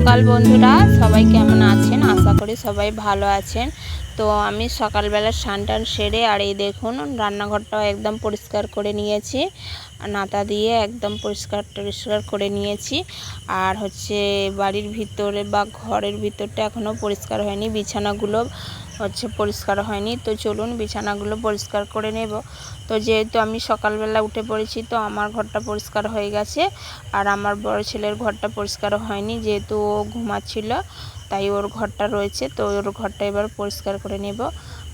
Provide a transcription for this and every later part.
সকাল বন্ধুরা, সবাই কেমন আছেন? আশা করি সবাই ভালো আছেন। তো আমি সকালবেলা স্নান টান সেরে আর এই দেখুন রান্নাঘরটাও একদম পরিষ্কার করে নিয়েছি, নাতা দিয়ে একদম পরিষ্কার টরিষ্কার করে নিয়েছি। আর বাড়ির ভিতরে বা ঘরের ভিতরটা এখনও পরিষ্কার হয়নি, বিছানাগুলো পরিষ্কার হয়নি। তো চলুন বিছানাগুলো পরিষ্কার করে নেব। তো যেহেতু আমি সকালবেলা উঠে পড়েছি, তো আমার ঘরটা পরিষ্কার হয়ে গেছে। আর আমার বড় ছেলের ঘরটা পরিষ্কার হয়নি, যেহেতু ও ঘুমাচ্ছিল, তাই ওর ঘরটা রয়েছে। তো ওর ঘরটা এবার পরিষ্কার করে নেব।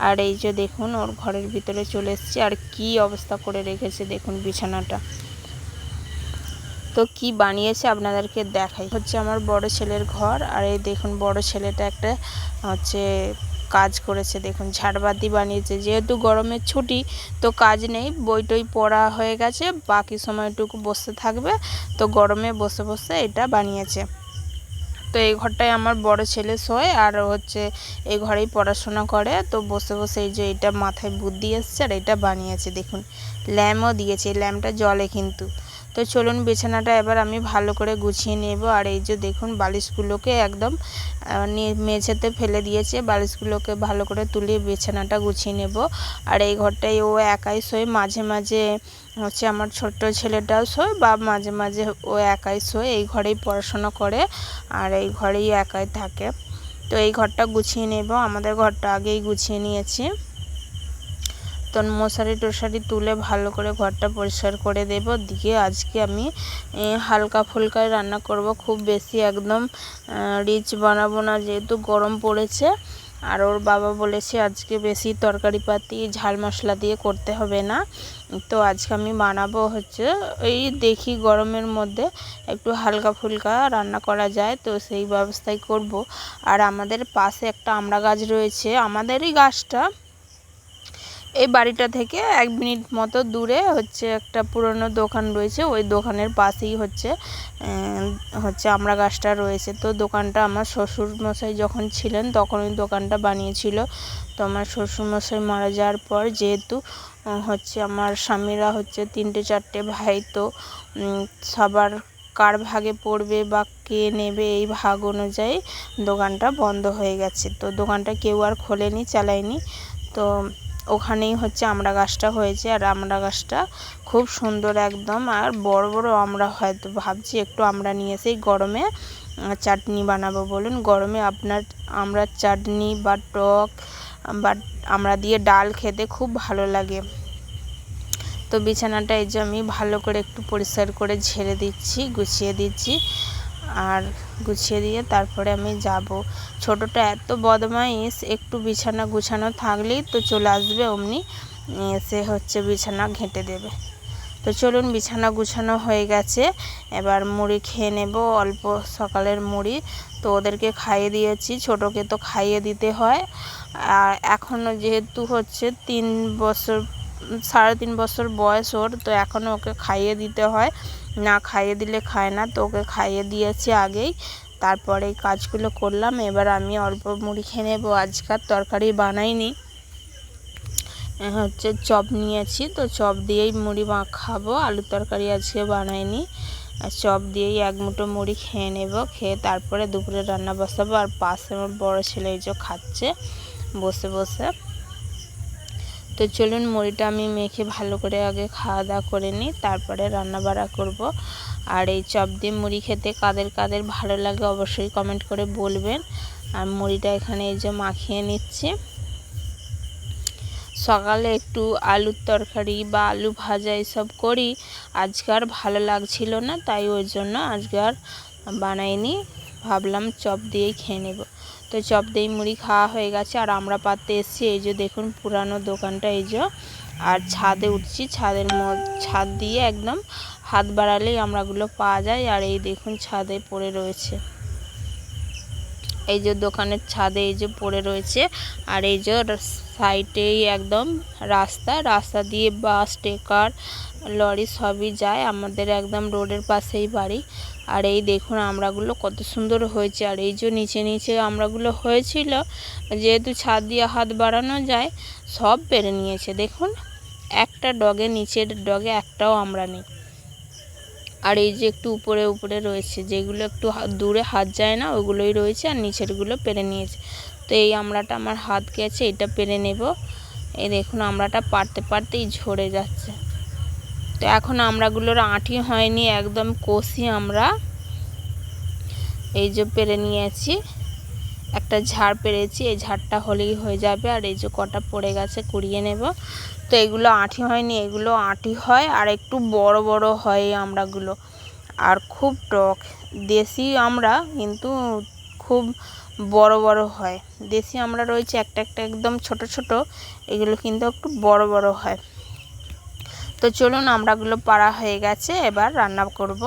আর এই যে দেখুন ওর ঘরের ভিতরে চলে এসেছি, আর কি অবস্থা করে রেখেছে দেখুন বিছানাটা। তো কি বানিয়েছে আপনাদেরকে দেখাই। আমার বড় ছেলের ঘর। আর এই দেখুন বড় ছেলেটা একটা কাজ করেছে, দেখুন ঝাড়বাতি বানিয়েছে। যেহেতু গরমের ছুটি, তো কাজ নেই, বই টই পড়া হয়ে গেছে, বাকি সময়টুকু বসে থাকবে, তো গরমে বসে বসে এটা বানিয়েছে। তো এই ঘরটায় আমার বড় ছেলে শোয়, আর এই ঘরেই পড়াশোনা করে। তো বসে বসে এই যে এটা মাথায় বুদ্ধি এসছে, আর এটা বানিয়েছে। দেখুন ল্যাম্পও দিয়েছে, এই ল্যাম্পটা জ্বলে কিন্তু। তো চলুন বিছানাটা এবার আমি ভালো করে গুছিয়ে নেব। আর এই যে দেখুন বালিশগুলোকে একদম মেঝেতে ফেলে দিয়েছে, বালিশগুলোকে ভালো করে তুলে বিছানাটা গুছিয়ে নেব। আর এই ঘরটায় ও একাই শোয়, মাঝে মাঝে আমার ছোট্ট ছেলেটাও শোয়, বা মাঝে মাঝে ও একাই শোয়। এই ঘরেই পড়াশোনা করে আর এই ঘরেই একাই থাকে। তো এই ঘরটা গুছিয়ে নেব, আমাদের ঘরটা আগেই গুছিয়ে নিয়েছি। তো মশারি টশারি তুলে ভালো করে ঘরটা পরিষ্কার করে দেব। দিয়ে আজকে আমি হালকা ফুলকা রান্না করব, খুব বেশি একদম রিচ বানাবো না, যেহেতু গরম পড়েছে। আর ওর বাবা বলেছে আজকে বেশি তরকারি পাতি ঝাল মশলা দিয়ে করতে হবে না। তো আজকে আমি বানাবো এই দেখি গরমের মধ্যে একটু হালকা ফুলকা রান্না করা যায়, তো সেই ব্যবস্থাই করব। আর আমাদের পাশে একটা আমড়া গাছ রয়েছে, আমাদেরই গাছটা। এই বাড়িটা থেকে 1 মিনিট মতো দূরে একটা পুরনো দোকান রয়েছে, ওই দোকানের পাশেই আমড়া গাছটা রয়েছে। তো দোকানটা আমার শ্বশুরমশাই যখন ছিলেন তখন ওই দোকানটা বানিয়েছিল। তো আমার শ্বশুরমশাই মারা যাওয়ার পর, যেহেতু আমার স্বামীরা 3টে 4টে ভাই, তো সবার কার ভাগে পড়বে বা কে নেবে, এই ভাগ অনুযায়ী দোকানটা বন্ধ হয়ে গেছে। তো দোকানটা কেউ আর খোলেনি, চালায়নি। তো ওখানেই আমড়া গাছটা হয়েছে। আর আমড়া গাছটা খুব সুন্দর একদম, আর বড় বড় আমড়া হয়। তো ভাবছি একটু আমড়া নিয়ে এসে গরমে চাটনি বানাবো। বলুন, গরমে আপনার আমড়ার চাটনি বা টক বা আমড়া দিয়ে ডাল খেতে খুব ভালো লাগে। তো বিছানাটা এই যে আমি ভালো করে একটু পরিষ্কার করে ঝেড়ে দিচ্ছি, গুছিয়ে দিচ্ছি। আর গুছিয়ে দিয়ে তারপরে আমি যাব। ছোটটা এত বদমাইশ, একটু বিছানা গুছানো থাকলেই তো চলে আসবে, অমনি এসে বিছানা ঘেঁটে দেবে। তো চলুন বিছানা গুছানো হয়ে গেছে, এবার মুড়ি খেয়ে নেব, অল্প সকালের মুড়ি। তো ওদেরকে খাইয়ে দিয়েছি, ছোটোকে তো খাইয়ে দিতে হয়। আর এখনও যেহেতু 3 বছর 3.5 বছর বয়স ওর, তো এখনও ওকে খাইয়ে দিতে হয়, না খাইয়ে দিলে খায় না। তো ওকে খাইয়ে দিয়েছি আগেই, তারপরে এই কাজগুলো করলাম। এবার আমি অল্প মুড়ি খেয়ে নেবো। আজকাল তরকারি বানাইনি, চপ নিয়েছি, তো চপ দিয়েই মুড়ি খাবো, আলুর তরকারি আজকে বানাইনি। চপ দিয়েই 1 মুঠো মুড়ি খেয়ে নেব, খেয়ে তারপরে দুপুরে রান্না বসাবো। আর পাশে আমার বড় ছেলে এই যে খাচ্ছে বসে বসে। তো চলুন মুড়িটা আমি মেখে ভালো করে আগে খাওয়া দাওয়া করে নিই, তারপরে রান্না বাড়া করব। আর এই চপ দিয়ে মুড়ি খেতে কাদের কাদের ভালো লাগে অবশ্যই কমেন্ট করে বলবেন। আর মুড়িটা এখানে এই যে মাখিয়ে নিচ্ছি। সকালে একটু আলুর তরকারি বা আলু ভাজা এসব করি, আজকে আর ভালো লাগছিল না, তাই ওই জন্য আজকে আর বানাইনি, ভাবলাম চপ দিয়েই খেয়ে নেব। তো চপ দিয়েই মুড়ি খাওয়া হয়ে গেছে। আর আমরা পাততে এসেছি, এই যে দেখুন পুরানো দোকানটা এই যে। আর ছাদে উঠছি, ছাদ দিয়ে একদম হাত বাড়ালেই আমড়াগুলো পাওয়া যায়। আর এই দেখুন ছাদে পড়ে রয়েছে, এই যে দোকানের ছাদে এই যে পড়ে রয়েছে। আর এই যে সাইডেই একদম রাস্তা দিয়ে বাস, ট্রাক, লরি সবই যায়, আমাদের একদম রোডের পাশেই বাড়ি। আর এই দেখুন আমড়াগুলো কত সুন্দর হয়েছে। আর এই যে নিচে নিচে আমড়াগুলো হয়েছিল, যেহেতু ছাদ দিয়ে হাত বাড়ানো যায়, সব পেরে নিয়েছে। দেখুন একটা নিচের ডগে একটাও আমড়া নেই। আর এই যে একটু উপরে উপরে রয়েছে, যেগুলো একটু দূরে হাত যায় না ওগুলোই রয়েছে, আর নিচেরগুলো পেরে নিয়েছে। তো এই আমড়াটা আমার হাত গেছে, এটা পেরে নেব। এই দেখুন আমড়াটা পারতে পারতেই ঝরে যাচ্ছে। তো এখন আমড়াগুলোর আঁটি হয়নি, একদম কষি আমরা। এই যে পেরে নিয়েছি, একটা ঝাড় পেরেছি, এই ঝাড়টা হলেই হয়ে যাবে। আর এই যে কটা পড়ে গেছে কুড়িয়ে নেব। তো এগুলো আঁটি হয়নি, এগুলো আঁটি হয় আর একটু বড় বড় হয় এই আমড়াগুলো, আর খুব টক। দেশি আমড়া কিন্তু খুব বড় বড় হয়। দেশি আমড়া রয়েছে একটা একটা একদম ছোট ছোট, এগুলো কিন্তু একটু বড় বড় হয়। তো চলুন আমড়াগুলো পাড়া হয়ে গেছে, এবার রান্না করব।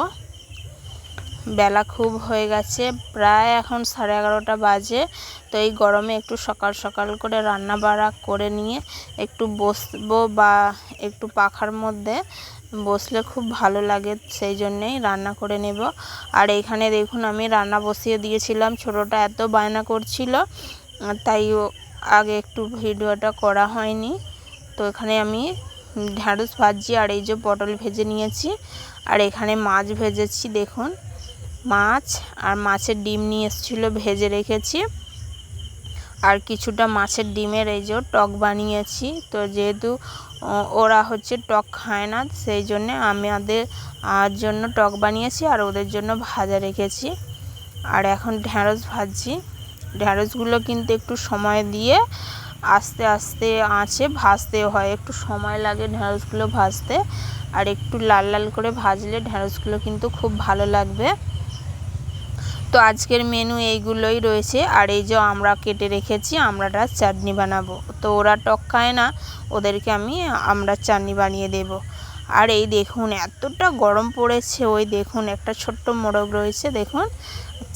বেলা খুব হয়ে গেছে, প্রায় এখন 11:30 বাজে। তো এই গরমে একটু সকাল সকাল করে রান্না বাড়া করে নিয়ে একটু বসবো, বা একটু পাখার মধ্যে বসলে খুব ভালো লাগে, সেই জন্যেই রান্না করে নেব। আর এখানে দেখুন আমি রান্না বসিয়ে দিয়েছিলাম, ছোটোটা এত বায়না করছিল, তাই আগে একটু ভিডিওটা করা হয়নি। তো এখানে আমি ঢ্যাঁড়স ভাজছি, আর এই যে পটল ভেজে নিয়েছি, আর এখানে মাছ ভেজেছি। দেখুন মাছ আর মাছের ডিম নিয়ে এসেছিলো, ভেজে রেখেছি। আর কিছুটা মাছের ডিমের এই যে টক বানিয়েছি। তো যেহেতু ওরা হচ্ছে টক খায় না, সেই জন্যে আমাদের জন্য টক বানিয়েছি, আর ওদের জন্য ভাজা রেখেছি। আর এখন ঢ্যাঁড়স ভাজছি। ঢ্যাঁড়সগুলো কিন্তু একটু সময় দিয়ে আস্তে আস্তে আঁচে ভাজতে হয়, একটু সময় লাগে ঢ্যাঁড়সগুলো ভাজতে। আর একটু লাল লাল করে ভাজলে ঢ্যাঁড়সগুলো কিন্তু খুব ভালো লাগবে। তো আজকের মেনু এইগুলোই রয়েছে। আর এই যে আমরা কেটে রেখেছি, আমড়াটার চাটনি বানাবো। তো ওরা টক খায় না, ওদেরকে আমি আমড়ার চাটনি বানিয়ে দেব। আর এই দেখুন এতটা গরম পড়েছে, ওই দেখুন একটা ছোট্ট মোরগ রয়েছে, দেখুন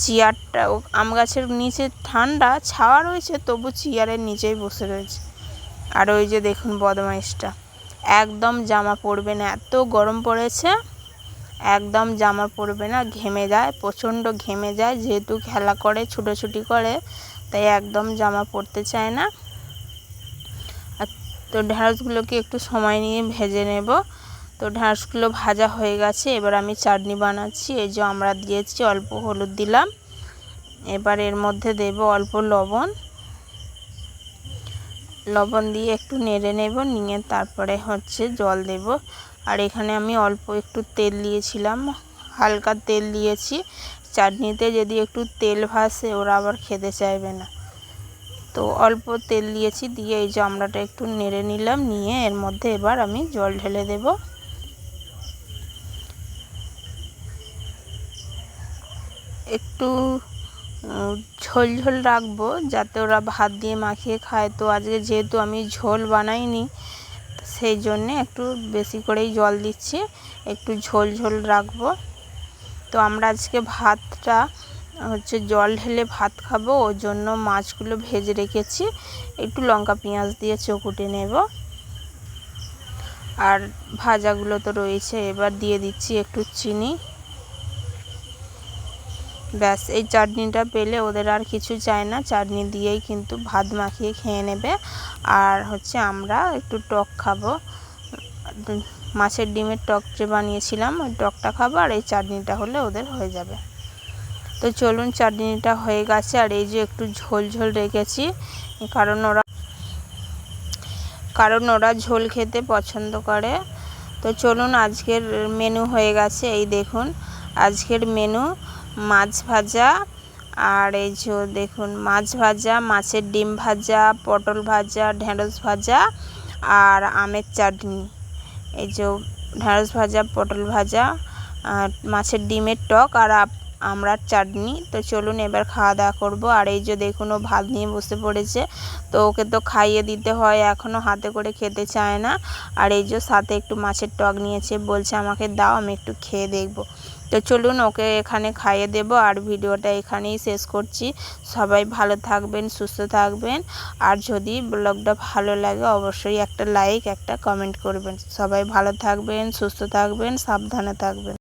চেয়ারটা, আম গাছের নিচে ঠান্ডা ছাওয়া রয়েছে, তবু চেয়ারের নিচেই বসে রয়েছে। আর ওই যে দেখুন বদমাইশটা, একদম জামা পরবে না, এত গরম পড়েছে, একদম জামা পরবে না, ঘেমে যায়, প্রচণ্ড ঘেমে যায়, যেহেতু খেলা করে ছুটোছুটি করে, তাই একদম জামা পরতে চায় না। তো ঢ্যাঁড়সগুলোকে একটু সময় নিয়ে ভেজে নেব। তো ঢ্যাঁড়সগুলো ভাজা হয়ে গেছে, এবার আমি চাটনি বানাচ্ছি। এই যে আমরা দিয়েছি, অল্প হলুদ দিলাম, এবার এর মধ্যে দেব অল্প লবণ। লবণ দিয়ে একটু নেড়ে নেব, নিয়ে তারপরে হচ্ছে জল দেব। আর এখানে আমি অল্প একটু তেল দিয়েছিলাম, হালকা তেল দিয়েছি। চাটনিতে যদি একটু তেল ভাসে ওরা আবার খেতে চাইবে না, তো অল্প তেল দিয়েছি। দিয়ে এই যে আমড়াটা একটু নেড়ে নিলাম, নিয়ে এর মধ্যে এবার আমি জল ঢেলে দেব। একটু ঝোল ঝোল রাখবো, যাতে ওরা ভাত দিয়ে মাখিয়ে খায়। তো আজকে যেহেতু আমি ঝোল বানাইনি, সেই জন্যে একটু বেশি করেই জল দিচ্ছি, একটু ঝোল ঝোল রাখবো। তো আমরা আজকে ভাতটা হচ্ছে জল ঢেলে ভাত খাবো, ওর জন্য মাছগুলো ভেজে রেখেছি, একটু লঙ্কা পেঁয়াজ দিয়ে চকুটে নেব। আর ভাজাগুলো তো রয়েছে, এবার দিয়ে দিচ্ছি একটু চিনি। ব্যাস, এই চাটনিটা পেলে ওদের আর কিছু চায় না, চাটনি দিয়েই কিন্তু ভাত মাখিয়ে খেয়ে নেবে। আর হচ্ছে আমরা একটু টক খাবো, মাছের ডিমের টক যে বানিয়েছিলাম ওই টকটা খাবো, আর এই চাটনিটা হলে ওদের হয়ে যাবে। তো চলুন, চাটনিটা হয়ে গেছে। আর এই যে একটু ঝোল ঝোল রেখেছি, কারণ ওরা ঝোল খেতে পছন্দ করে। তো চলুন, আজকের মেনু হয়ে গেছে। এই দেখুন আজকের মেনু, মাছ ভাজা, আর এই যে দেখুন মাছ ভাজা, মাছের ডিম ভাজা, পটল ভাজা, ঢেঁড়স ভাজা, আর আমের চাটনি। এই যে ঢেঁড়স ভাজা, পটল ভাজা, আর মাছের ডিমের টক, আর আমড়ার চাটনি। তো চলুন এবার খাওয়া দাওয়া করবো। আর এই যে দেখুন ও ভাত নিয়ে বসে পড়েছে, তো ওকে তো খাইয়ে দিতে হয়, এখনও হাতে করে খেতে চায় না। আর এই যে সাথে একটু মাছের টক নিয়েছে, বলছে আমাকে দাও, আমি একটু খেয়ে দেখবো। তো চলুন ওকে এখানে খাইয়ে দেব। আর ভিডিওটা এখানেই শেষ করছি। সবাই ভালো থাকবেন, সুস্থ থাকবেন। আর যদি ব্লগটা ভালো লাগে অবশ্যই একটা লাইক, একটা কমেন্ট করবেন। সবাই ভালো থাকবেন, সুস্থ থাকবেন, সাবধানে থাকবেন।